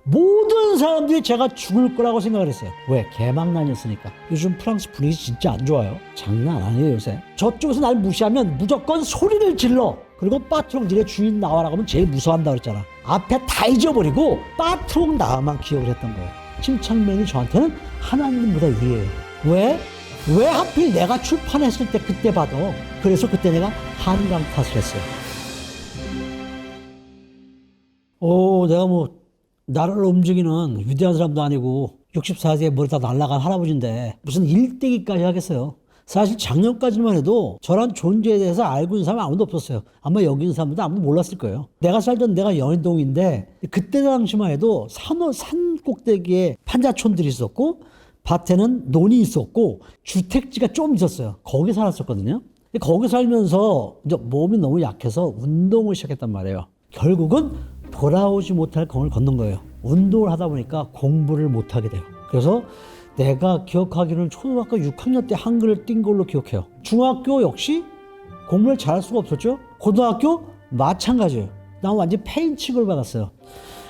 모든 사람들이 제가 죽을 거라고 생각을 했어요. 왜? 개망난이었으니까. 요즘 프랑스 분위기 진짜 안 좋아요. 장난 아니에요 요새. 저쪽에서 날 무시하면 무조건 소리를 질러. 그리고 빠트롱 니네 주인 나와라고 하면 제일 무서워한다 그랬잖아. 앞에 다 잊어버리고 빠트롱 나만 기억을 했던 거예요. 침착맨이 저한테는 하나님보다 위에요. 왜? 왜 하필 내가 출판했을 때 그때 봐도. 그래서 그때 내가 한강 탓을 했어요. 내가 뭐 나라를 움직이는 위대한 사람도 아니고 64세에 머리 다 날라간 할아버지인데 무슨 일대기까지 하겠어요. 사실 작년까지만 해도 저런 존재에 대해서 알고 있는 사람은 아무도 없었어요. 아마 여기 있는 사람들도 아무도 몰랐을 거예요. 내가 살던 데가 연희동인데 그때 당시만 해도 산 꼭대기에 판자촌들이 있었고 밭에는 논이 있었고 주택지가 좀 있었어요. 거기 살았었거든요. 거기 살면서 이제 몸이 너무 약해서 운동을 시작했단 말이에요. 결국은 돌아오지 못할 강을 건넌 거예요. 운동을 하다 보니까 공부를 못하게 돼요. 그래서 내가 기억하기로는 초등학교 6학년 때 한글을 띈 걸로 기억해요. 중학교 역시 공부를 잘할 수가 없었죠. 고등학교 마찬가지예요. 난 완전 패인 취급을 받았어요.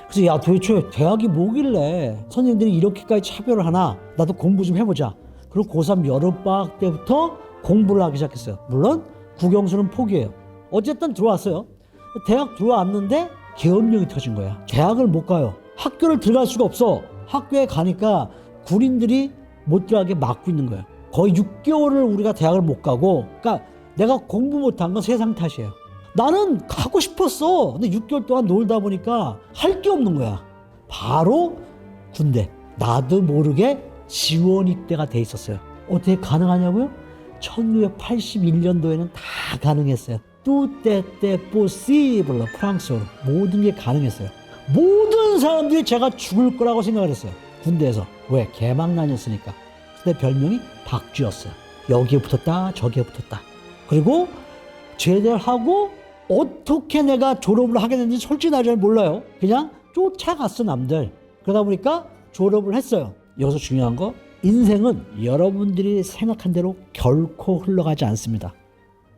그래서 야 도대체 대학이 뭐길래 선생님들이 이렇게까지 차별을 하나, 나도 공부 좀 해보자. 그리고 고3 여름방학 때부터 공부를 하기 시작했어요. 물론 국영수는 포기해요. 어쨌든 들어왔어요. 대학 들어왔는데 계엄령이 터진 거야. 대학을 못 가요. 학교를 들어갈 수가 없어. 학교에 가니까 군인들이 못 들어가게 막고 있는 거예요. 거의 6개월을 우리가 대학을 못 가고, 그러니까 내가 공부 못한 건 세상 탓이에요. 나는 가고 싶었어. 근데 6개월 동안 놀다 보니까 할 게 없는 거야. 바로 군대. 나도 모르게 지원 입대가 돼 있었어요. 어떻게 가능하냐고요? 1981년도에는 다 가능했어요. 뚜떼떼 포시블러, 프랑스어로 모든 게 가능했어요. 모든 사람들이 제가 죽을 거라고 생각을 했어요. 군대에서. 왜? 개망난이었으니까. 내 별명이 박쥐였어요. 여기에 붙었다 저기에 붙었다. 그리고 제대를 하고 어떻게 내가 졸업을 하게 됐는지 솔직히 나 잘 몰라요. 그냥 쫓아갔어 남들. 그러다 보니까 졸업을 했어요. 여기서 중요한 거, 인생은 여러분들이 생각한 대로 결코 흘러가지 않습니다.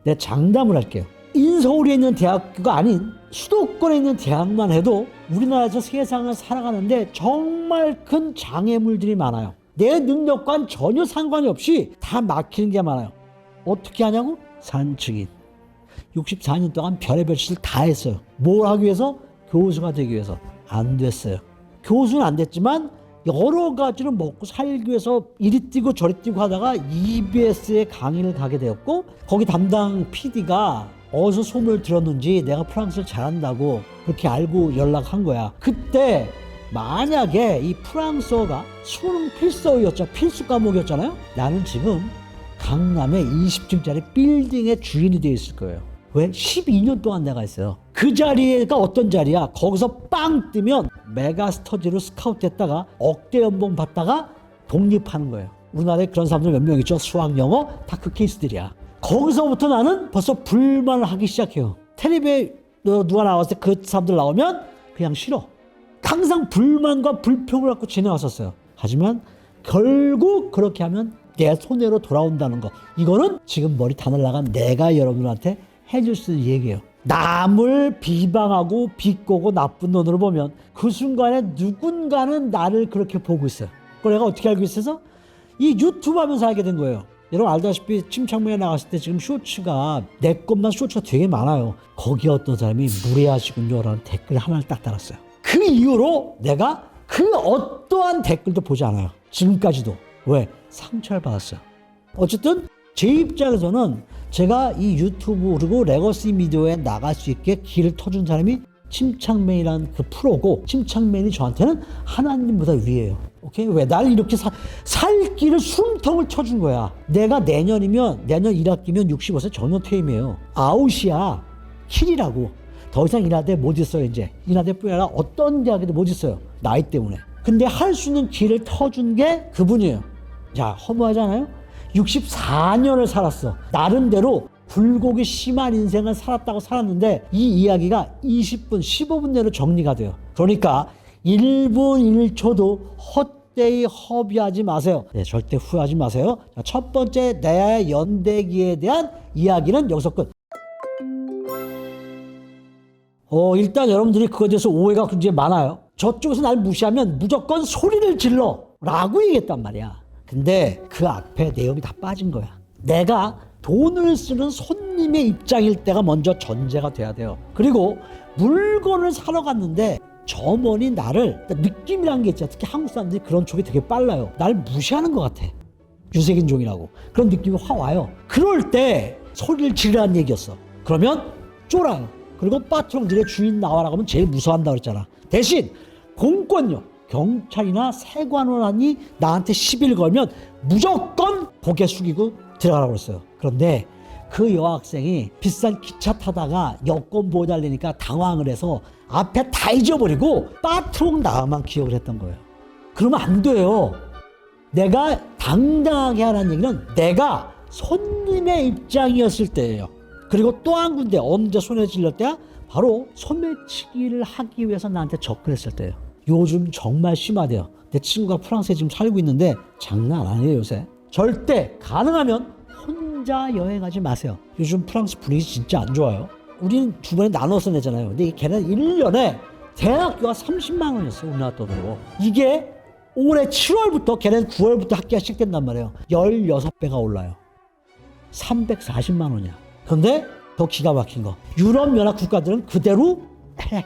내가 장담을 할게요. 인서울에 있는 대학교가 아닌 수도권에 있는 대학만 해도 우리나라에서 세상을 살아가는데 정말 큰 장애물들이 많아요. 내 능력과는 전혀 상관이 없이 다 막히는 게 많아요. 어떻게 하냐고? 산증인. 64년 동안 별의별 짓을 다 했어요. 뭘 하기 위해서? 교수가 되기 위해서. 안 됐어요. 교수는 안 됐지만 여러 가지로 먹고 살기 위해서 이리 뛰고 저리 뛰고 하다가 EBS에 강의를 가게 되었고, 거기 담당 PD가 어디서 소문을 들었는지 내가 프랑스를 잘한다고 그렇게 알고 연락한 거야. 그때 만약에 이 프랑스어가 수능 필수 과목이었잖아요. 나는 지금 강남에 20층짜리 빌딩의 주인이 되어 있을 거예요. 왜? 12년 동안 내가 했어요. 그 자리가 어떤 자리야? 거기서 빵 뜨면 메가스터디로 스카우트 됐다가 억대 연봉 받다가 독립하는 거예요. 우리나라에 그런 사람들 몇 명 있죠. 수학, 영어 다 그 케이스들이야. 거기서부터 나는 벌써 불만을 하기 시작해요. 텔레비에 누가 나왔을 때 그 사람들 나오면 그냥 싫어. 항상 불만과 불평을 갖고 지내왔었어요. 하지만 결국 그렇게 하면 내 손해로 돌아온다는 거, 이거는 지금 머리 다 날라간 내가 여러분한테 해줄 수 있는 얘기예요. 남을 비방하고 비꼬고 나쁜 눈으로 보면 그 순간에 누군가는 나를 그렇게 보고 있어요. 그걸 내가 어떻게 알고 있어서? 이 유튜브 하면서 알게 된 거예요. 여러분 알다시피 침착맨에 나갔을 때 지금 쇼츠가 내 것만 쇼츠가 되게 많아요. 거기에 어떤 사람이 무례하시군요 라는 댓글 하나를 딱 달았어요. 그 이후로 내가 그 어떠한 댓글도 보지 않아요. 지금까지도. 왜? 상처를 받았어요. 어쨌든 제 입장에서는 제가 이 유튜브 그리고 레거시 미디어에 나갈 수 있게 길을 터준 사람이 침착맨이라는 그 프로고, 침착맨이 저한테는 하나님보다 위에요. 오케이? 왜? 날 이렇게 살 길을 숨통을 쳐준 거야. 내가 내년 1학기면 65세 정년 퇴임이에요. 아웃이야. 킬이라고. 더 이상 인하대 못 있어요. 이제 인하대뿐 아니라 어떤 대학에도 못 있어요. 나이 때문에. 근데 할 수 있는 길을 터준 게 그분이에요. 자, 허무하잖아요? 64년을 살았어. 나름대로 굴곡이 심한 인생을 살았는데 이 이야기가 20분, 15분 내로 정리가 돼요. 그러니까 1분 1초도 헛되이 허비하지 마세요. 네, 절대 후회하지 마세요. 자, 첫 번째 내 연대기에 대한 이야기는 여기서 끝. 일단 여러분들이 그거에 대해서 오해가 굉장히 많아요. 저쪽에서 날 무시하면 무조건 소리를 질러 라고 얘기했단 말이야. 근데 그 앞에 내용이 다 빠진 거야. 내가 돈을 쓰는 손님의 입장일 때가 먼저 전제가 돼야 돼요. 그리고 물건을 사러 갔는데 점원이 나를, 느낌이라는 게 있잖아. 특히 한국 사람들이 그런 쪽이 되게 빨라요. 날 무시하는 것 같아. 유색인종이라고. 그런 느낌이 확 와요. 그럴 때 소리를 지르라는 얘기였어. 그러면 쫄아요. 그리고 빠트롱들의 주인 나와라 하면 제일 무서워한다고 그랬잖아. 대신 공권력, 경찰이나 세관원이 나한테 시비를 걸면 무조건 고개 숙이고 들어가라고 그랬어요. 그런데 그 여학생이 비싼 기차 타다가 여권 보여달라니까 당황을 해서 앞에 다 잊어버리고 빠트롱 나만 기억을 했던 거예요. 그러면 안 돼요. 내가 당당하게 하라는 얘기는 내가 손님의 입장이었을 때예요. 그리고 또 한 군데 언제 손에 찔릴 때야? 바로 소매치기를 하기 위해서 나한테 접근했을 때예요. 요즘 정말 심하대요. 내 친구가 프랑스에 지금 살고 있는데 장난 아니에요 요새. 절대 가능하면 혼자 여행하지 마세요. 요즘 프랑스 분위기 진짜 안 좋아요. 우리는 두 번에 나눠서 내잖아요. 근데 걔는 1년에 대학교가 30만 원이었어요. 우리나라 돈으로. 이게 올해 7월부터 걔는 9월부터 학기가 시작된단 말이에요. 16배가 올라요. 340만 원이야. 그런데 더 기가 막힌 거, 유럽연합 국가들은 그대로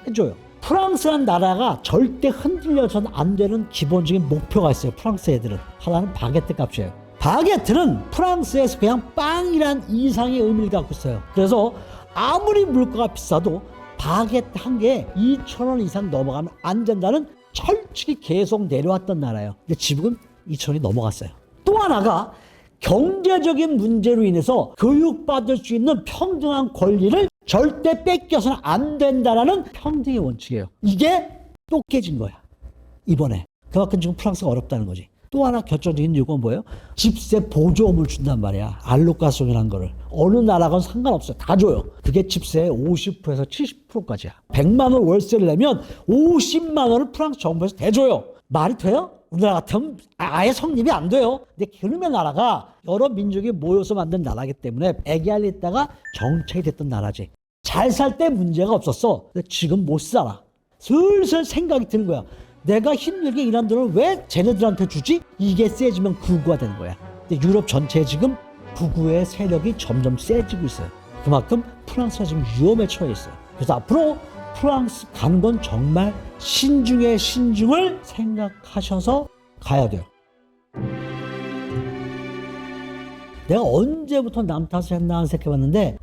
해줘요. 프랑스란 나라가 절대 흔들려서는 안 되는 기본적인 목표가 있어요. 프랑스 애들은 하나는 바게트 값이에요. 바게트는 프랑스에서 그냥 빵이란 이상의 의미를 갖고 있어요. 그래서 아무리 물가가 비싸도 바게트 한 개에 2,000원 이상 넘어가면 안 된다는 철칙이 계속 내려왔던 나라예요. 근데 지금은 2,000원이 넘어갔어요. 또 하나가 경제적인 문제로 인해서 교육받을 수 있는 평등한 권리를 절대 뺏겨서는 안 된다라는 평등의 원칙이에요. 이게 또 깨진 거야 이번에. 그만큼 지금 프랑스가 어렵다는 거지. 또 하나 결정적인 이유가 뭐예요? 집세 보조금을 준단 말이야. 알로카송이라는 거를. 어느 나라건 상관없어요. 다 줘요. 그게 집세의 50%에서 70%까지야. 100만 원 월세를 내면 50만 원을 프랑스 정부에서 대줘요. 말이 돼요? 우리나라 같으면 아예 성립이 안 돼요. 근데 그놈의 나라가 여러 민족이 모여서 만든 나라이기 때문에 애기알렸다가 정착이 됐던 나라지. 잘 살 때 문제가 없었어. 근데 지금 못 살아. 슬슬 생각이 드는 거야. 내가 힘들게 일한 돈을 왜 쟤네들한테 주지? 이게 세지면 극우가 되는 거야. 근데 유럽 전체에 지금 극우의 세력이 점점 세지고 있어요. 그만큼 프랑스가 지금 위험에 처해 있어요. 그래서 앞으로 프랑스 가는 건 정말 신중에 신중을 생각하셔서 가야 돼요. 내가 언제부터 남 탓을 했나 생각해봤는데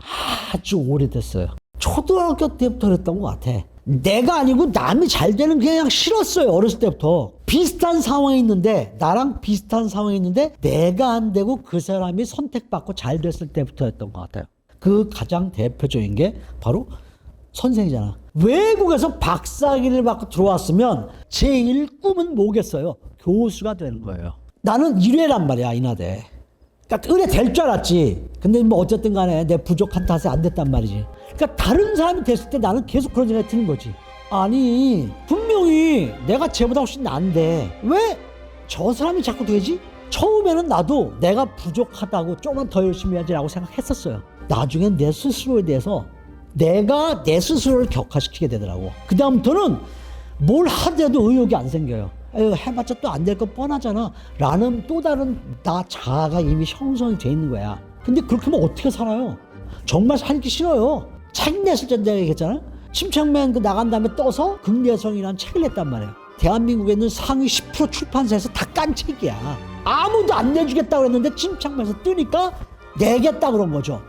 아주 오래됐어요. 초등학교 때부터 그랬던 것 같아. 내가 아니고 남이 잘 되는 게 그냥 싫었어요. 어렸을 때부터. 비슷한 상황이 있는데, 나랑 비슷한 상황이 있는데 내가 안 되고 그 사람이 선택받고 잘 됐을 때부터였던 것 같아요. 그 가장 대표적인 게 바로 선생이잖아. 외국에서 박사학위를 받고 들어왔으면 제일 꿈은 뭐겠어요? 교수가 되는 거예요. 나는 의뢰란 말이야, 인하대. 그러니까 의뢰 될 줄 알았지. 근데 뭐 어쨌든 간에 내 부족한 탓에 안 됐단 말이지. 그러니까 다른 사람이 됐을 때 나는 계속 그런 생각이 드는 거지. 아니 분명히 내가 쟤보다 훨씬 나은데 왜 저 사람이 자꾸 되지? 처음에는 나도 내가 부족하다고 조금만 더 열심히 해야지라고 생각했었어요. 나중엔 내 스스로에 대해서 내가 내 스스로를 격화시키게 되더라고. 그 다음부터는 뭘 하더라도 의욕이 안 생겨요. 해봤자 또 안 될 거 뻔하잖아 라는 또 다른 나 자아가 이미 형성이 돼 있는 거야. 근데 그렇게 하면 어떻게 살아요? 정말 살기 싫어요. 책 냈을 때 내가 얘기했잖아. 침착맨 그 나간 다음에 떠서 극내성이라는 책을 냈단 말이야. 대한민국에 있는 상위 10% 출판사에서 다 깐 책이야. 아무도 안 내주겠다고 했는데 침착맨에서 뜨니까 내겠다 그런 거죠.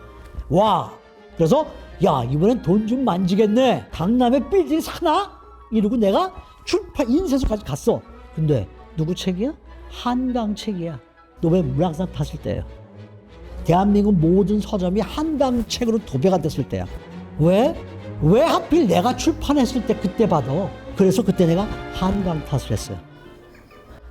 와, 그래서 야 이번엔 돈 좀 만지겠네. 강남에 빌딩 사나? 이러고 내가 출판 인쇄소까지 갔어. 근데 누구 책이야? 한강 책이야. 노벨 문학상 탔을 때예요. 대한민국 모든 서점이 한강 책으로 도배가 됐을 때야. 왜? 왜 하필 내가 출판했을 때 그때 받아? 그래서 그때 내가 한강 탓을 했어요.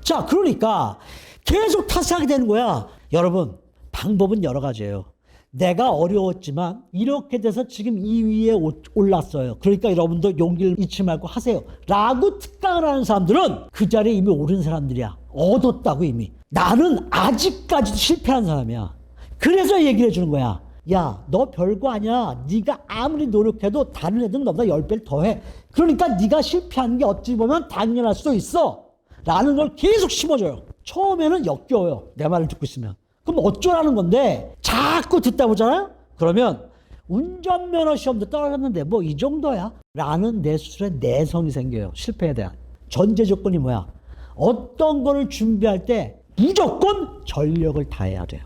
자, 그러니까 계속 탓하게 되는 거야. 여러분, 방법은 여러 가지예요. 내가 어려웠지만 이렇게 돼서 지금 이 위에 올랐어요. 그러니까 여러분도 용기를 잃지 말고 하세요 라고 특강을 하는 사람들은 그 자리에 이미 오른 사람들이야. 얻었다고 이미. 나는 아직까지도 실패한 사람이야. 그래서 얘기를 해주는 거야. 야, 너 별거 아니야. 네가 아무리 노력해도 다른 애들은 너보다 10배를 더해. 그러니까 네가 실패하는 게 어찌 보면 당연할 수도 있어. 라는 걸 계속 심어줘요. 처음에는 역겨워요. 내 말을 듣고 있으면. 그럼 어쩌라는 건데 자꾸 듣다 보잖아요. 그러면 운전면허 시험도 떨어졌는데 뭐 이 정도야? 라는 내 스스로의 내성이 생겨요. 실패에 대한. 전제 조건이 뭐야? 어떤 거를 준비할 때 무조건 전력을 다해야 돼요.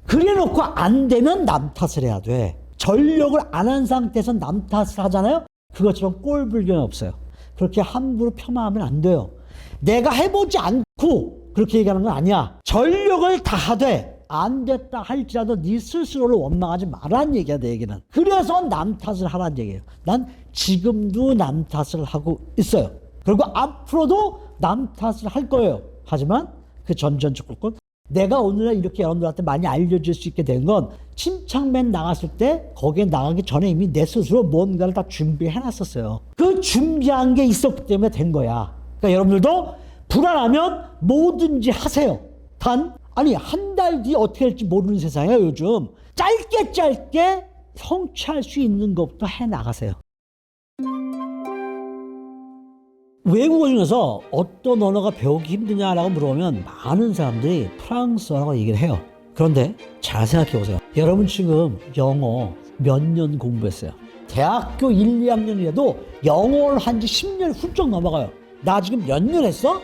그래 놓고 안 되면 남 탓을 해야 돼. 전력을 안 한 상태에서 남 탓을 하잖아요. 그것처럼 꼴불견이 없어요. 그렇게 함부로 폄하하면 안 돼요. 내가 해보지 않고 그렇게 얘기하는 건 아니야. 전력을 다하되 안 됐다 할지라도 네 스스로를 원망하지 말라는 얘기야, 내 얘기는. 그래서 남 탓을 하라는 얘기예요. 난 지금도 남 탓을 하고 있어요. 그리고 앞으로도 남 탓을 할 거예요. 하지만 그 전전적 조건, 내가 오늘날 이렇게 여러분들한테 많이 알려줄 수 있게 된 건 침착맨 나갔을 때 거기에 나가기 전에 이미 내 스스로 뭔가를 다 준비해 놨었어요. 그 준비한 게 있었기 때문에 된 거야. 그러니까 여러분들도 불안하면 뭐든지 하세요. 단 아니 한 달 뒤 어떻게 될지 모르는 세상이에요. 요즘 짧게 성취할 수 있는 것부터 해나가세요. 외국어 중에서 어떤 언어가 배우기 힘드냐라고 물어보면 많은 사람들이 프랑스어라고 얘기를 해요. 그런데 잘 생각해 보세요. 여러분 지금 영어 몇 년 공부했어요? 대학교 1, 2학년이라도 영어를 한 지 10년 훌쩍 넘어가요. 나 지금 몇 년 했어?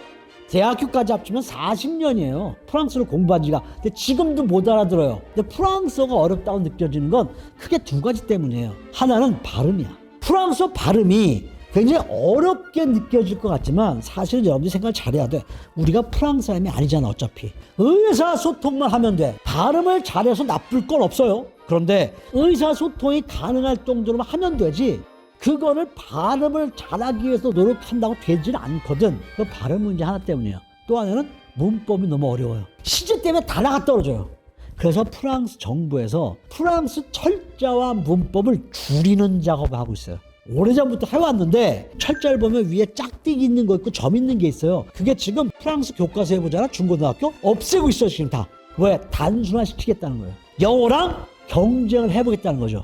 대학교까지 합치면 40년이에요. 프랑스어를 공부한 지가. 근데 지금도 못 알아들어요. 근데 프랑스어가 어렵다고 느껴지는 건 크게 두 가지 때문이에요. 하나는 발음이야. 프랑스어 발음이 굉장히 어렵게 느껴질 것 같지만 사실은 여러분들이 생각을 잘해야 돼. 우리가 프랑스 사람이 아니잖아 어차피. 의사소통만 하면 돼. 발음을 잘해서 나쁠 건 없어요. 그런데 의사소통이 가능할 정도로만 하면 되지 그거를 발음을 잘하기 위해서 노력한다고 되지는 않거든. 그 발음 문제 하나 때문이에요. 또 하나는 문법이 너무 어려워요. 시제 때문에 단어가 떨어져요. 그래서 프랑스 정부에서 프랑스 철자와 문법을 줄이는 작업을 하고 있어요. 오래전부터 해왔는데 철자를 보면 위에 짝대기 있는 거 있고 점 있는 게 있어요. 그게 지금 프랑스 교과서에 보잖아. 중고등학교 없애고 있어 지금 다. 왜? 단순화시키겠다는 거예요. 영어랑 경쟁을 해보겠다는 거죠.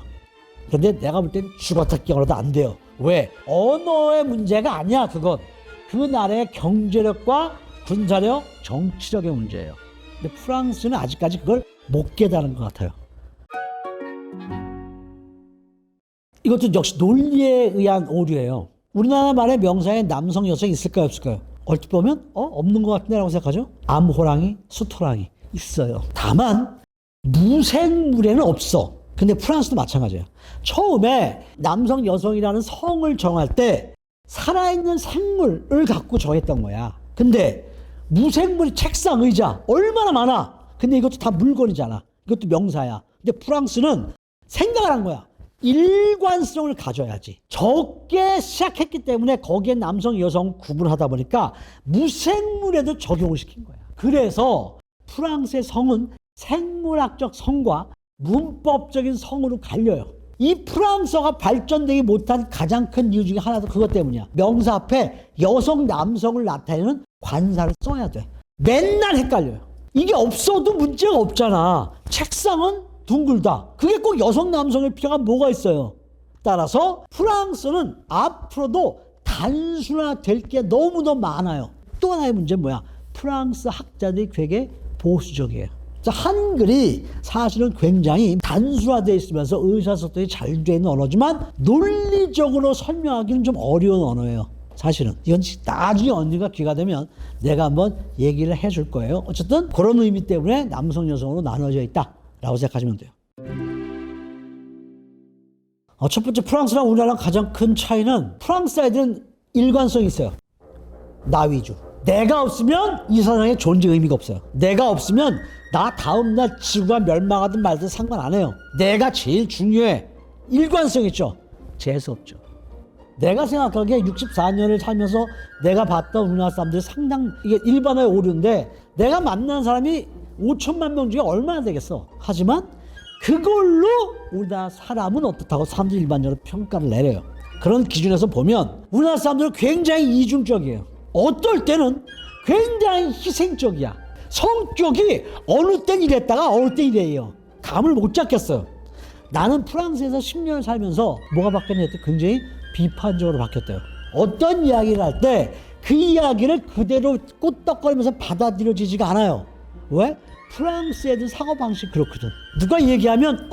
그런데 내가 볼 땐 죽었다 깨어나도 안 돼요. 왜? 언어의 문제가 아니야 그건. 그 나라의 경제력과 군사력, 정치력의 문제예요. 근데 프랑스는 아직까지 그걸 못 깨달은 것 같아요. 이것도 역시 논리에 의한 오류예요. 우리나라 말의 명사에 남성, 여성이 있을까요? 없을까요? 얼핏 보면 없는 것 같은데 라고 생각하죠? 암호랑이, 수토랑이 있어요. 다만 무생물에는 없어. 근데 프랑스도 마찬가지예요. 처음에 남성, 여성이라는 성을 정할 때 살아있는 생물을 갖고 정했던 거야. 근데 무생물이 책상, 의자 얼마나 많아. 근데 이것도 다 물건이잖아. 이것도 명사야. 근데 프랑스는 생각을 한 거야. 일관성을 가져야지. 적게 시작했기 때문에 거기에 남성, 여성 구분하다 보니까 무생물에도 적용을 시킨 거야. 그래서 프랑스의 성은 생물학적 성과 문법적인 성으로 갈려요. 이 프랑스어가 발전되지 못한 가장 큰 이유 중에 하나도 그것 때문이야. 명사 앞에 여성, 남성을 나타내는 관사를 써야 돼. 맨날 헷갈려요. 이게 없어도 문제가 없잖아. 책상은 둥글다. 그게 꼭 여성, 남성일 필요가 뭐가 있어요. 따라서 프랑스는 앞으로도 단순화될 게 너무너무 많아요. 또 하나의 문제는 뭐야? 프랑스 학자들이 되게 보수적이에요. 한글이 사실은 굉장히 단순화되어 있으면서 의사소통이 잘 되는 언어지만 논리적으로 설명하기는 좀 어려운 언어예요. 사실은 이건 나중에 언젠가 기회가 되면 내가 한번 얘기를 해줄 거예요. 어쨌든 그런 의미 때문에 남성, 여성으로 나눠져 있다라고 생각하시면 돼요. 첫 번째, 프랑스랑 우리나라랑 가장 큰 차이는 프랑스 애들은 일관성이 있어요. 나 위주. 내가 없으면 이 세상에 존재 의미가 없어요. 내가 없으면 나 다음날 지구가 멸망하든 말든 상관 안 해요. 내가 제일 중요해. 일관성 있죠. 재수 없죠. 내가 생각하기에 64년을 살면서 내가 봤던 우리나라 사람들이 상당, 이게 일반화의 오류인데 내가 만난 사람이 5천만 명 중에 얼마나 되겠어. 하지만 그걸로 우리나라 사람은 어떻다고 사람들이 일반적으로 평가를 내려요. 그런 기준에서 보면 우리나라 사람들은 굉장히 이중적이에요. 어떨 때는 굉장히 희생적이야. 성격이 어느 땐 이랬다가 어느 땐 이래요. 감을 못 잡겠어요. 나는 프랑스에서 10년을 살면서 뭐가 바뀌었냐 했더니 굉장히 비판적으로 바뀌었대요. 어떤 이야기를 할 때 그 이야기를 그대로 ቁ떡거리면서 받아들여지지가 않아요. 왜? 프랑스 애들 사고방식이 그렇거든. 누가 얘기하면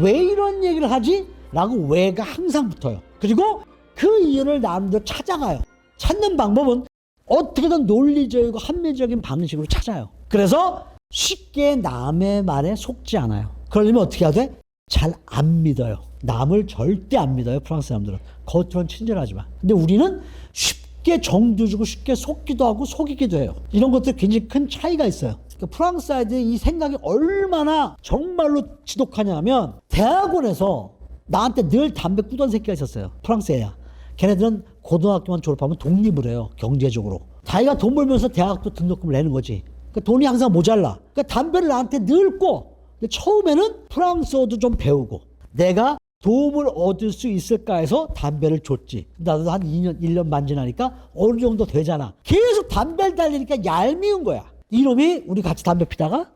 왜 이런 얘기를 하지? 라고 왜가 항상 붙어요. 그리고 그 이유를 나름대로 찾아가요. 찾는 방법은 어떻게든 논리적이고 합리적인 방식으로 찾아요. 그래서 쉽게 남의 말에 속지 않아요. 그러려면 어떻게 해야 돼? 잘 안 믿어요. 남을 절대 안 믿어요. 프랑스 사람들은. 겉으로는 친절하지만. 근데 우리는 쉽게 정도 주고 쉽게 속기도 하고 속이기도 해요. 이런 것들 굉장히 큰 차이가 있어요. 그러니까 프랑스 아이들이 이 생각이 얼마나 정말로 지독하냐면 대학원에서 나한테 늘 담배 꾸던 새끼가 있었어요. 프랑스 애야. 걔네들은 고등학교만 졸업하면 독립을 해요. 경제적으로. 자기가 돈 벌면서 대학도 등록금을 내는 거지. 그러니까 돈이 항상 모자라. 그러니까 담배를 나한테 늘 꿔. 근데 처음에는 프랑스어도 좀 배우고 내가 도움을 얻을 수 있을까 해서 담배를 줬지. 나도 한 2년, 1년 반 지나니까 어느 정도 되잖아. 계속 담배를 달리니까 얄미운 거야. 이놈이 우리 같이 담배 피다가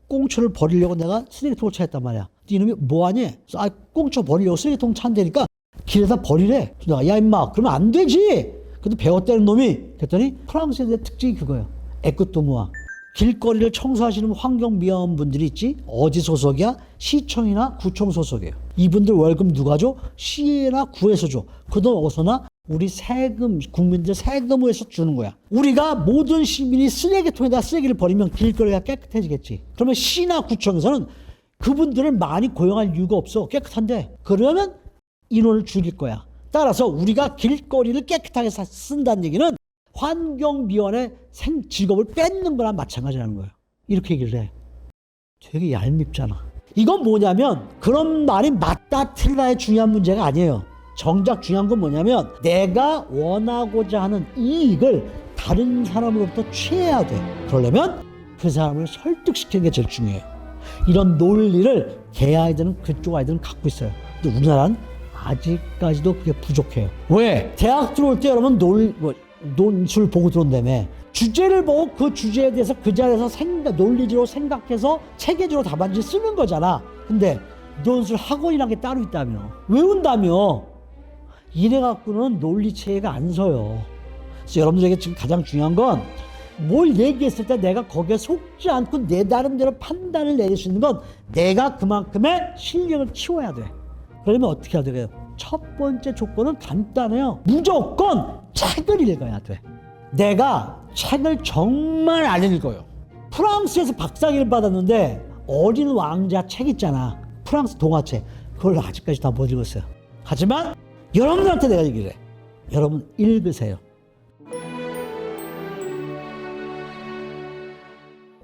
꽁초를 버리려고 내가 쓰레기통을 찾았단 말이야. 이놈이 뭐하니? 꽁초 버리려고 쓰레기통 찬다니까 길에다 버리래. 내가 야 임마 그러면 안 되지. 그래도 배웠다는 놈이. 그랬더니 프랑스의 특징이 그거예요. 에코토무아. 길거리를 청소하시는 환경미화원분들이 있지. 어디 소속이야? 시청이나 구청 소속이에요. 이분들 월급 누가 줘? 시나 구에서 줘. 그 돈 어디서 나? 우리 세금, 국민들 세금에서 주는 거야. 우리가 모든 시민이 쓰레기통에다 쓰레기를 버리면 길거리가 깨끗해지겠지. 그러면 시나 구청에서는 그분들을 많이 고용할 이유가 없어. 깨끗한데. 그러면 인원을 줄일 거야. 따라서 우리가 길거리를 깨끗하게 쓴다는 얘기는 환경미화원의 직업을 뺏는 거랑 마찬가지라는 거예요. 이렇게 얘기를 해. 되게 얄밉잖아. 이건 뭐냐면 그런 말이 맞다 틀리다의 중요한 문제가 아니에요. 정작 중요한 건 뭐냐면 내가 원하고자 하는 이익을 다른 사람으로부터 취해야 돼. 그러려면 그 사람을 설득시키는 게 제일 중요해요. 이런 논리를 걔 아이들은 그쪽 아이들은 갖고 있어요. 근데 우리나라는 아직까지도 그게 부족해요. 왜? 대학 들어올 때 여러분 논술 보고 들어온다며. 주제를 보고 그 주제에 대해서 그 자리에서 논리적으로 생각해서 체계적으로 답안지 쓰는 거잖아. 근데 논술 학원이라는 게 따로 있다며. 외운다며. 이래갖고는 논리체계가 안 서요. 그래서 여러분들에게 지금 가장 중요한 건 뭘 얘기했을 때 내가 거기에 속지 않고 내 나름대로 판단을 내릴 수 있는 건 내가 그만큼의 실력을 키워야 돼. 그러면 어떻게 해야 돼요? 첫 번째 조건은 간단해요. 무조건 책을 읽어야 돼. 내가 책을 정말 안 읽어요. 프랑스에서 박사학위를 받았는데 어린 왕자 책 있잖아. 프랑스 동화책. 그걸 아직까지 다 못 읽었어요. 하지만 여러분들한테 내가 얘기를 해. 여러분 읽으세요.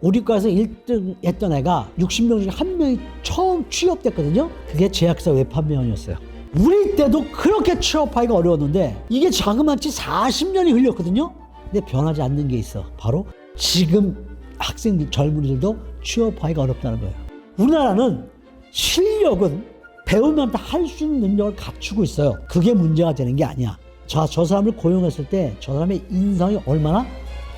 우리 과에서 1등 했던 애가 60명 중에 한 명이 처음 취업됐거든요. 그게 제약사 외판매원이었어요. 우리 때도 그렇게 취업하기가 어려웠는데 이게 자그마치 40년이 흘렸거든요. 근데 변하지 않는 게 있어. 바로 지금 학생들, 젊은이들도 취업하기가 어렵다는 거예요. 우리나라는 실력은 배우면 다 할 수 있는 능력을 갖추고 있어요. 그게 문제가 되는 게 아니야. 저 사람을 고용했을 때 저 사람의 인성이 얼마나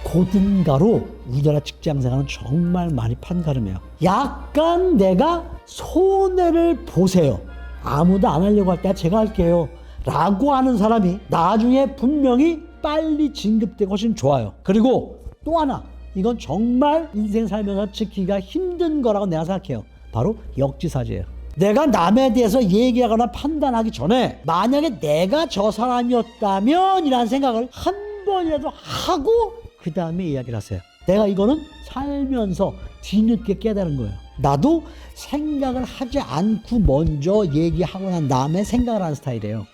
고든가로 우리나라 직장생활은 정말 많이 판가름해요. 약간 내가 손해를 보세요. 아무도 안 하려고 할 때 제가 할게요 라고 하는 사람이 나중에 분명히 빨리 진급되고 훨씬 좋아요. 그리고 또 하나, 이건 정말 인생 살면서 지키기가 힘든 거라고 내가 생각해요. 바로 역지사지예요. 내가 남에 대해서 얘기하거나 판단하기 전에 만약에 내가 저 사람이었다면 이라는 생각을 한 번이라도 하고 그 다음에 이야기를 하세요. 내가 이거는 살면서 뒤늦게 깨달은 거예요. 나도 생각을 하지 않고 먼저 얘기하고 난 다음에 생각을 하는 스타일이에요.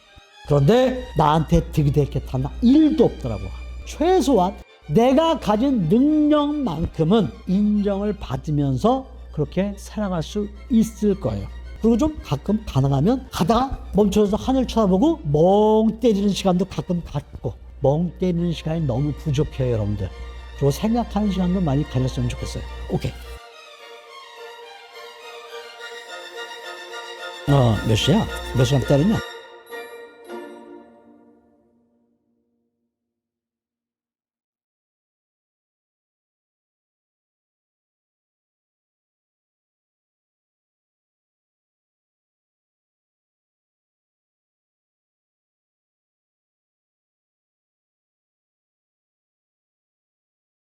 그런데 나한테 득이 될 게 단 1도 없더라고. 최소한 내가 가진 능력만큼은 인정을 받으면서 그렇게 살아갈 수 있을 거예요. 그리고 좀 가끔 가능하면 가다가 멈춰서 하늘 쳐다보고 멍 때리는 시간도 가끔 갖고, 멍 때리는 시간이 너무 부족해요 여러분들. 그리고 생각하는 시간도 많이 가졌으면 좋겠어요. 오케이. 몇 시야? 몇 시간 때리냐?